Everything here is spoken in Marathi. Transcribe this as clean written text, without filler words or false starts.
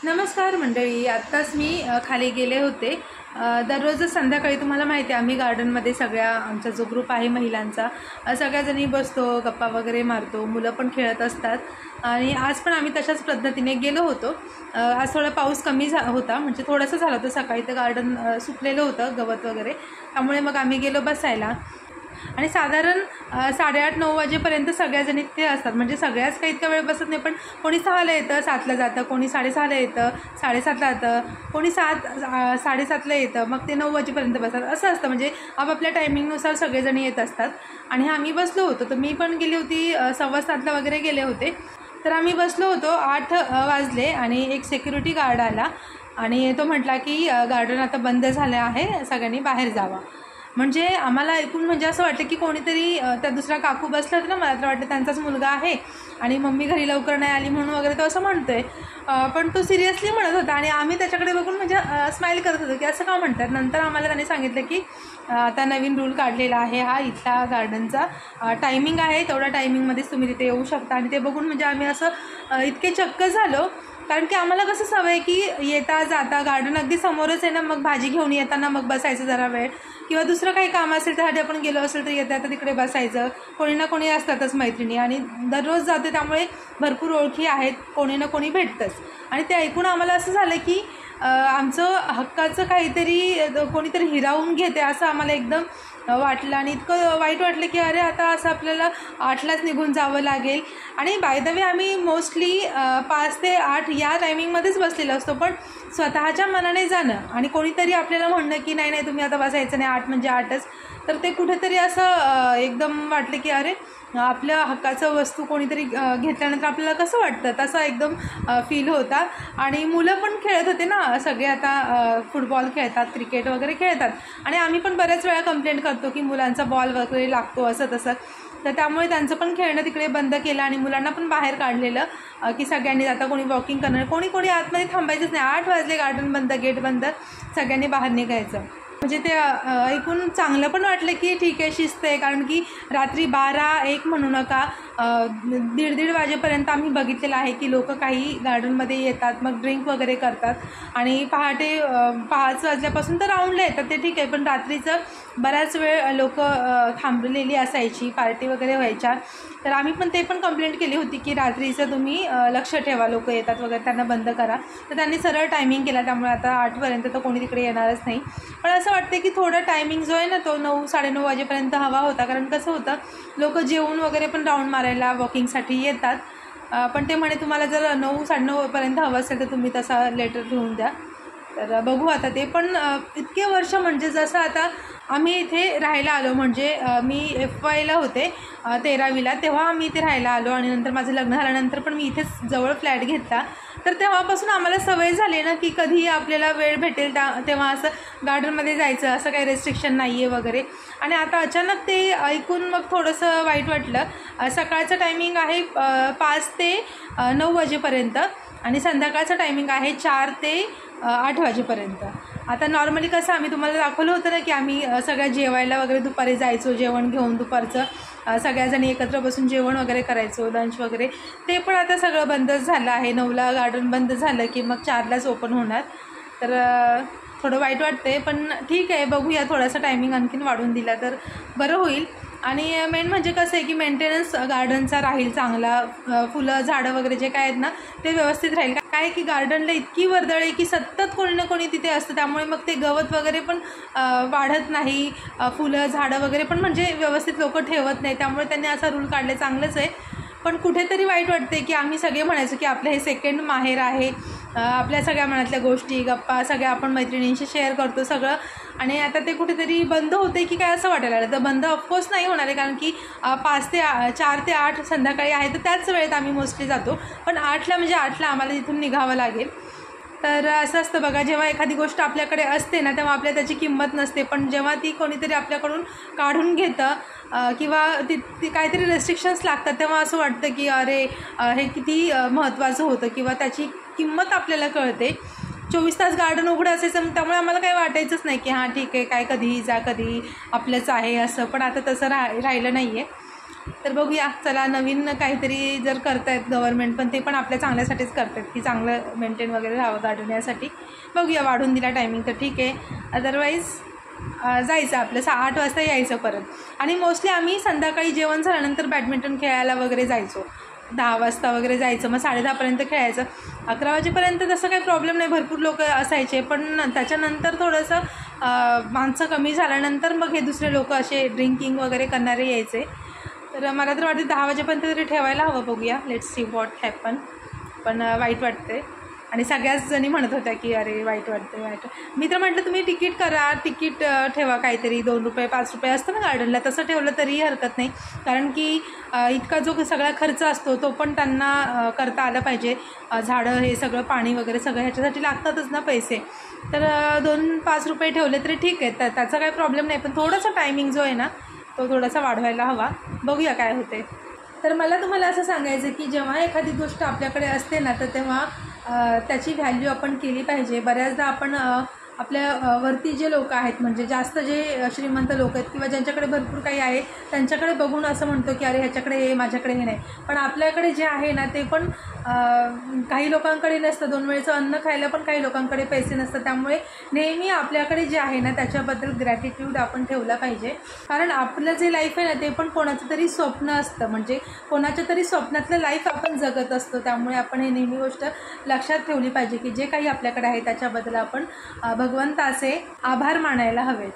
नमस्कार मंडळी, आत्ताच मी खाली गेले होते. दररोज संध्याकाळी तुम्हाला माहिती आहे आम्ही गार्डनमध्ये सगळ्या आमचा जो ग्रुप आहे महिलांचा सगळ्याजणी बसतो, गप्पा वगैरे मारतो, मुलं पण खेळत असतात. आणि आज पण आम्ही तशाच पद्धतीने गेलो होतो. आज थोडा पाऊस कमी होता, म्हणजे थोडंसं झालं होतं सकाळी, तर गार्डन सुकलेलं होतं गवत वगैरे, त्यामुळे मग आम्ही गेलो बसायला. आणि साधारण 8:30-9 वाजेपर्यंत सगळ्याजणी तिथे असतात. म्हणजे सगळ्याच काही इतका वेळ बसत नाही, पण कोणी 6ला येतं, 7ला जातं, कोणी 6:30ला येतं, 7:30ला येतं, कोणी 7-7:30ला येतं, मग ते 9 वाजेपर्यंत बसतात. असं असतं, म्हणजे आपापल्या टायमिंगनुसार सगळेजणी येत असतात. आणि आम्ही बसलो होतो, तर मी पण गेली होती 7:15ला वगैरे गेले होते. तर आम्ही बसलो होतो. 8 वाजले आणि एक सिक्युरिटी गार्ड आला आणि तो म्हटला की गार्डन आता बंद झालं आहे, सगळ्यांनी बाहेर जावा. म्हणजे आम्हाला ऐकून म्हणजे असं वाटतं की कोणीतरी त्या दुसरा काकू बसला होता ना, मला तर वाटतं त्यांचाच मुलगा आहे आणि मम्मी घरी लवकर नाही आली म्हणून वगैरे तो असं म्हणतोय. पण तो सिरियसली म्हणत होता आणि आम्ही त्याच्याकडे बघून म्हणजे स्माईल करत होतो की असं का म्हणतात. नंतर आम्हाला त्याने सांगितलं की आता नवीन रूल काढलेला आहे, हा इथला गार्डनचा टायमिंग आहे, तेवढ्या टायमिंगमध्येच तुम्ही तिथे येऊ शकता. आणि ते बघून म्हणजे आम्ही असं इतके चक्क झालो, कारण की आम्हाला कसं सवय की येता जाता गार्डन अगदी समोरच आहे ना, मग भाजी घेऊन येताना मग बसायचं जरा वेळ, किंवा दुसरं काही काम असेल त्यासाठी आपण गेलो असेल तर येता तर तिकडे बसायचं. कोणी ना कोणी असतातच मैत्रिणी आणि दररोज जाते, त्यामुळे भरपूर ओळखी आहेत, कोणी ना कोणी भेटतंच. आणि ते ऐकून आम्हाला असं झालं की आमचं हक्काचं काहीतरी कोणीतरी हिरावून घेते असं आम्हाला एकदम वाटलं. आणि इतकं वाईट वाटलं की अरे आता असं आपल्याला 8लाच निघून जावं लागेल. आणि बाय द वे आम्ही मोस्टली 5 ते 8 या टायमिंगमध्येच बसलेलो असतो, पण स्वतःच्या मनाने जाणं आणि कोणीतरी आपल्याला म्हणणं की नाही नाही तुम्ही आता बसायचं नाही, 8 म्हणजे 8च, तर ते कुठेतरी असं एकदम वाटलं की अरे आपल्या हक्काचं वस्तू कोणीतरी घेतल्यानंतर आपल्याला कसं वाटतं, तसा एकदम फील होता. आणि मुलं पण खेळत होते ना, सगळे आता फुटबॉल खेळतात, क्रिकेट वगैरे खेळतात, आणि आम्ही पण बऱ्याच वेळा कंप्लेंट करतो की मुलांचा बॉल वगैरे लागतो असं तसं. तर त्यामुळे त्यांचं पण खेळणं तिकडे बंद केलं आणि मुलांना पण बाहेर काढलेलं की सगळ्यांनी आता कोणी वॉकिंग करणार, कोणी आतमध्ये थांबायचंच नाही. 8 वाजले, गार्डन बंद, गेट बंद, सगळ्यांनी बाहेर निघायचं. म्हणजे ते ऐकून चांगलं पण वाटलं की ठीक आहे, शिस्त आहे. कारण की रात्री 12-1 म्हणू नका, 1:30 वाजेपर्यंत आम्ही बघितलेलं आहे की लोक काही गार्डनमध्ये येतात, मग ड्रिंक वगैरे करतात. आणि पहाटे 5 वाजल्यापासून तर राऊंडला येतात, ते ठीक आहे, पण रात्रीचं बऱ्याच वेळ लोक थांबलेली असायची, पार्टी वगैरे व्हायच्या. तर आम्ही पण ते पण कंप्लेंट केली होती की रात्रीचं तुम्ही लक्ष ठेवा, लोक येतात वगैरे, त्यांना बंद करा. तर त्यांनी सरळ टायमिंग केला, त्यामुळे आता 8पर्यंत तर कोणी तिकडे येणारच नाही. पण असं वाटतं की थोडा टायमिंग जो आहे ना, तो 9-9:30 वाजेपर्यंत हवा होता. कारण कसं होतं, लोक जेवून वगैरे पण राऊंड मारायला वॉकिंगसाठी येतात. पण ते म्हणे तुम्हाला जर 9-9:30पर्यंत हवं असेल तर तुम्ही तसा लेटर घेऊन द्या. तर बघू आता. ते पण इतके वर्ष, म्हणजे जसं आता आम्ही इथे राहायला आलो, म्हणजे मी FYला होते 13वीला, तेव्हा आम्ही इथे राहायला आलो. आणि नंतर माझं लग्न झाल्यानंतर पण मी इथेच जवळ फ्लॅट घेतला. तर तेव्हापासून आम्हाला सवय झाली ना की कधीही आपल्याला वेळ भेटेल तेव्हा असं गार्डनमध्ये जायचं, असं काही रेस्ट्रिक्शन नाही आहे वगैरे. आणि आता अचानक ते ऐकून मग थोडंसं वाईट वाटलं. सकाळचं टायमिंग आहे 5 ते 9 वाजेपर्यंत आणि संध्याकाळचं टायमिंग आहे 4 ते 8 वाजेपर्यंत. आता नॉर्मली कसं आम्ही तुम्हाला दाखवलं होतं ना की आम्ही सगळ्या जेवायला वगैरे दुपारी जायचो, जेवण घेऊन दुपारचं सगळ्याजणी एकत्र बसून जेवण वगैरे करायचो, लंच वगैरे. ते पण आता सगळं बंदच झालं आहे. 9ला गार्डन बंद झालं की मग 4लाच ओपन होणार. तर थोडं वाईट वाटते, पण ठीक आहे, बघूया, थोडासा टायमिंग आणखीन वाढून दिला तर बरं होईल. आणि मेन म्हणजे कसं आहे की मेंटेनन्स गार्डनचा राहील चांगला, फुलं झाडं वगैरे जे काय आहेत ना ते व्यवस्थित राहील. काय की गार्डनला इतकी वर्दळ आहे की सतत कोणी ना कोणी तिथे असतं, त्यामुळे मग ते गवत वगैरे पण वाढत नाही, फुलं झाडं वगैरे पण म्हणजे व्यवस्थित लोक ठेवत नाही. त्यामुळे त्यांनी असा रूल काढले, चांगलंच आहे. पण कुठेतरी वाईट वाटते की आम्ही सगळे म्हणायचो की आपलं हे सेकंड माहेर आहे, आपल्या सगळ्या मनातल्या गोष्टी गप्पा सगळ्या आपण मैत्रिणींशी शेअर करतो सगळं, आणि आता ते कुठेतरी बंद होते की काय असं वाटायला लागलं. तर बंद ऑफकोर्स नाही होणार आहे, कारण की 4 ते 8 संध्याकाळी आहे, तर त्याच वेळेत आम्ही मोस्टली जातो. पण 8ला म्हणजे 8ला आम्हाला तिथून निघावं लागेल. तर असं असतं बघा, जेव्हा एखादी गोष्ट आपल्याकडे असते ना तेव्हा आपल्याला त्याची किंमत नसते, पण जेव्हा ती कोणीतरी आपल्याकडून काढून घेतं किंवा ती काहीतरी रेस्ट्रिक्शन्स लागतात, तेव्हा असं वाटतं की अरे हे किती महत्त्वाचं होतं, किंवा त्याची किंमत आपल्याला कळते. 24 तास गार्डन उघडं असायचं, त्यामुळे आम्हाला काही वाटायचंच नाही की हां ठीक आहे, काय कधीही जा, कधीही आपलंच आहे असं. पण आता तसं राहिलं नाही आहे. तर बघूया, चला नवीन काहीतरी जर करतायत गव्हर्नमेंट, पण ते पण आपल्या चांगल्यासाठीच करतात की चांगलं मेंटेन वगैरे राहावं गार्डन यासाठी. बघूया, वाढून दिला टायमिंग तर ठीक आहे, अदरवाईज जायचं आपलं 8 वाजता यायचं परत. आणि मोस्टली आम्ही संध्याकाळी जेवण झाल्यानंतर बॅडमिंटन खेळायला वगैरे जायचो, 10 वाजता वगैरे जायचं, मग 10:30पर्यंत खेळायचं. 11 वाजेपर्यंत तसं काही प्रॉब्लेम नाही, भरपूर लोक असायचे. पण त्याच्यानंतर थोडंसं माणसं कमी झाल्यानंतर मग हे दुसरे लोक असे ड्रिंकिंग वगैरे करणारे यायचे. तर मला तर वाटते 10 वाजेपर्यंत तरी ठेवायला हवं. बघूया, लेट्स सी व्हॉट हॅपन. पण वाईट वाटते. आणि सगळ्याच जणी म्हणत होत्या की अरे वाईट वाटते. मी तर म्हटलं तुम्ही तिकीट करा, तिकीट ठेवा काहीतरी, 2 रुपये 5 रुपये असतं ना गार्डनला, तसं ठेवलं तरीही हरकत नाही. कारण की इतका जो सगळा खर्च असतो तो पण त्यांना करता आला पाहिजे. झाडं हे सगळं, पाणी वगैरे सगळं ह्याच्यासाठी लागतातच ना पैसे. तर 2-5 रुपये ठेवले तरी ठीक आहे, त्याचा काही प्रॉब्लेम नाही. पण थोडासा टायमिंग जो आहे ना तो थोडासा वाढवायला हवा. बघूया काय होते. तर मला तुम्हाला असं सांगायचं की जेव्हा एखादी गोष्ट आपल्याकडे असते ना, तर तेव्हा त्याची व्हॅल्यू आपण केली पाहिजे. बऱ्याचदा आपण आपल्या वरती जे लोक आहेत, म्हणजे जास्त जे श्रीमंत लोक आहेत किंवा ज्यांच्याकडे भरपूर काही आहे, त्यांच्याकडे बघून असं म्हणतो की अरे ह्याच्याकडे हे, माझ्याकडे हे नाही. पण आपल्याकडे जे आहे ना ते पण काही लोकांकडे नसतं. 2 वेळचं अन्न खायला पण काही लोकांकडे पैसे नसतात. त्यामुळे नेहमी आपल्याकडे जे आहे ना त्याच्याबद्दल ग्रॅटिट्यूड आपण ठेवला पाहिजे. कारण आपलं जे लाईफ आहे ना ते पण कोणाचं तरी स्वप्न असतं, म्हणजे कोणाच्या तरी स्वप्नातलं लाईफ आपण जगत असतो. त्यामुळे आपण हे नेहमी गोष्ट लक्षात ठेवली पाहिजे की जे काही आपल्याकडे आहे त्याच्याबद्दल आपण भगवंताचे आभार मानायला हवेत.